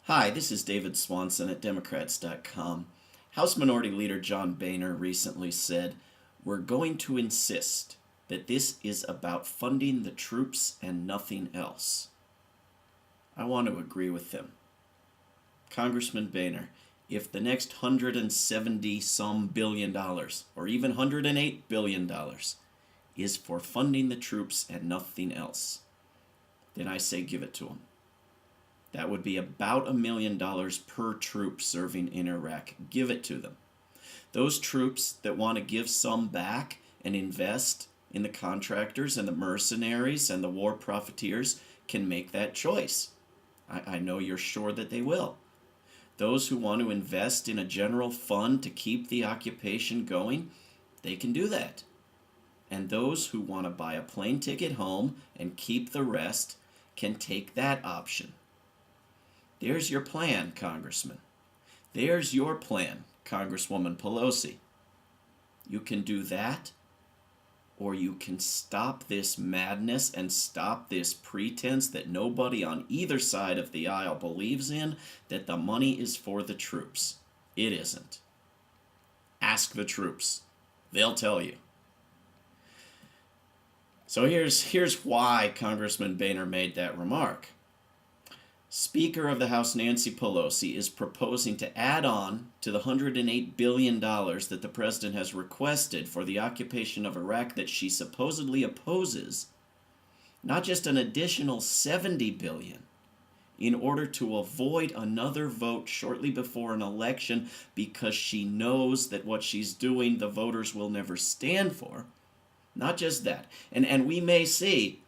Hi, this is David Swanson at Democrats.com. House Minority Leader John Boehner recently said, "We're going to insist that this is about funding the troops and nothing else." I want to agree with him. Congressman Boehner, if the next $170-some billion, or even $108 billion, is for funding the troops and nothing else, then I say give it to him. That would be about $1 million per troop serving in Iraq. Give it to them. Those troops that want to give some back and invest in the contractors and the mercenaries and the war profiteers can make that choice. I know you're sure that they will. Those who want to invest in a general fund to keep the occupation going, they can do that. And those who want to buy a plane ticket home and keep the rest can take that option. There's your plan, Congressman. There's your plan, Congresswoman Pelosi. You can do that, or you can stop this madness and stop this pretense that nobody on either side of the aisle believes in, that the money is for the troops. It isn't. Ask the troops. They'll tell you. So here's why Congressman Boehner made that remark. Speaker of the House Nancy Pelosi is proposing to add on to the $108 billion that the president has requested for the occupation of Iraq that she supposedly opposes, not just an additional $70 billion, in order to avoid another vote shortly before an election because she knows that what she's doing the voters will never stand for. Not just that. And we may see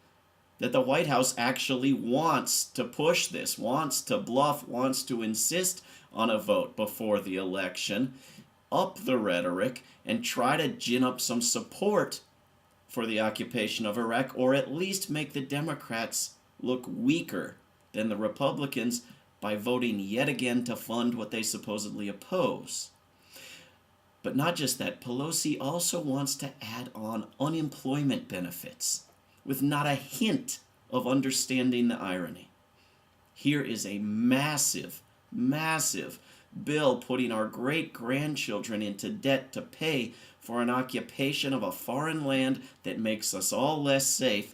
that the White House actually wants to push this, wants to bluff, wants to insist on a vote before the election, up the rhetoric, and try to gin up some support for the occupation of Iraq, or at least make the Democrats look weaker than the Republicans by voting yet again to fund what they supposedly oppose. But not just that, Pelosi also wants to add on unemployment benefits, with not a hint of understanding the irony. Here is a massive, massive bill putting our great-grandchildren into debt to pay for an occupation of a foreign land that makes us all less safe,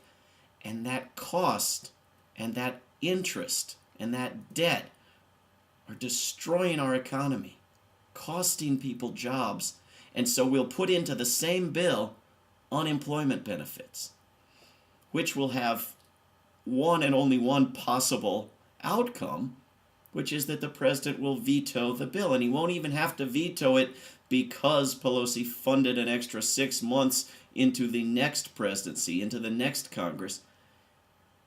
and that cost and that interest and that debt are destroying our economy, costing people jobs, and so we'll put into the same bill unemployment benefits, which will have one and only one possible outcome, which is that the president will veto the bill. And he won't even have to veto it because Pelosi funded an extra 6 months into the next presidency, into the next Congress.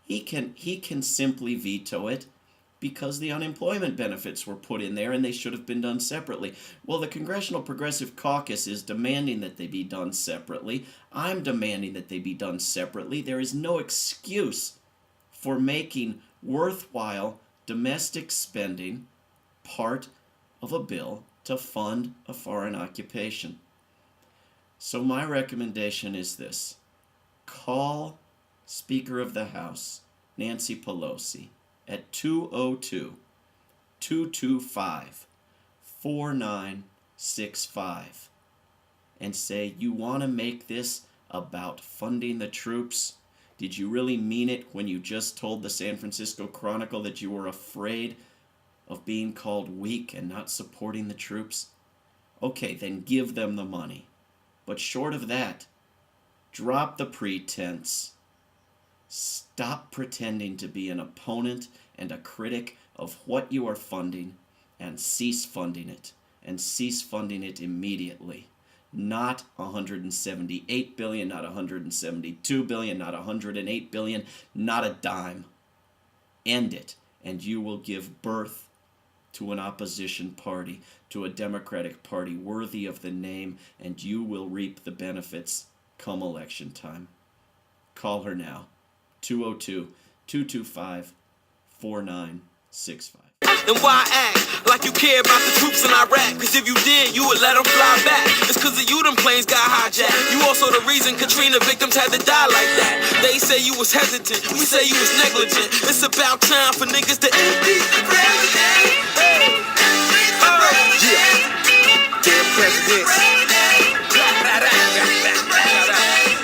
He can simply veto it because the unemployment benefits were put in there and they should have been done separately. Well, the Congressional Progressive Caucus is demanding that they be done separately. I'm demanding that they be done separately. There is no excuse for making worthwhile domestic spending part of a bill to fund a foreign occupation. So my recommendation is this: call Speaker of the House Nancy Pelosi at 202-225-4965 and say, you want to make this about funding the troops? Did you really mean it when you just told the San Francisco Chronicle that you were afraid of being called weak and not supporting the troops? Okay, then give them the money. But short of that, drop the pretense. Stop pretending to be an opponent and a critic of what you are funding, and cease funding it, and cease funding it immediately. Not $178 billion, not $172 billion, not $108 billion, not a dime. End it, and you will give birth to an opposition party, to a Democratic Party worthy of the name, and you will reap the benefits come election time. Call her now. 202-225-4965. And why act like you care about the troops in Iraq? Cause if you did, you would let them fly back. It's cause of you them planes got hijacked. You also the reason Katrina victims had to die like that. They say you was hesitant, we say you was negligent. It's about time for niggas to end the president. presidents.